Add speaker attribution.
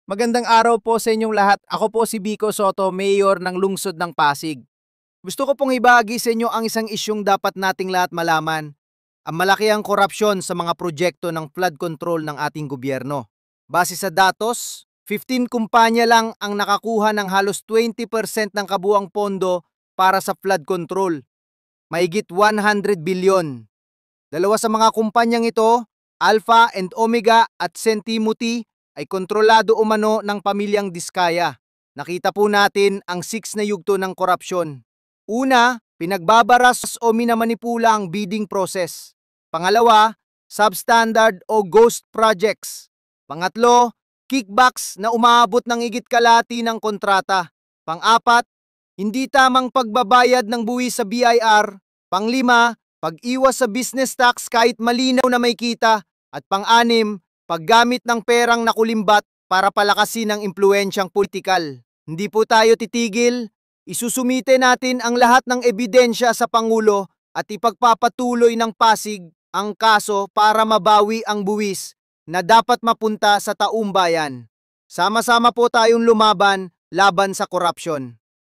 Speaker 1: Magandang araw po sa inyong lahat. Ako po si Vico Soto, Mayor ng Lungsod ng Pasig. Gusto ko pong ibahagi sa inyo ang isang isyung dapat nating lahat malaman. Ang malaki ang korupsyon sa mga proyekto ng flood control ng ating gobyerno. Base sa datos, 15 kumpanya lang ang nakakuha ng halos 20% ng kabuang pondo para sa flood control. Mahigit 100 bilyon. Dalawa sa mga kumpanyang ito, Alpha and Omega at St. Timothy, ay kontrolado umano ng pamilyang Diskaya. Nakita po natin ang 6 na yugto ng korupsyon. Una, pinagbabaras o minamanipula ang bidding process. Pangalawa, substandard o ghost projects. Pangatlo, kickbacks na umaabot ng higit kalahati ng kontrata. Pang-apat, hindi tamang pagbabayad ng buwis sa BIR. Panglima, pag-iwas sa business tax kahit malinaw na may kita. At pang-anim, paggamit ng perang nakulimbat para palakasin ang impluensyang politikal. Hindi po tayo titigil. Isusumite natin ang lahat ng ebidensya sa Pangulo at ipagpapatuloy ng Pasig ang kaso para mabawi ang buwis na dapat mapunta sa taumbayan. Sama-sama po tayong lumaban laban sa korupsyon.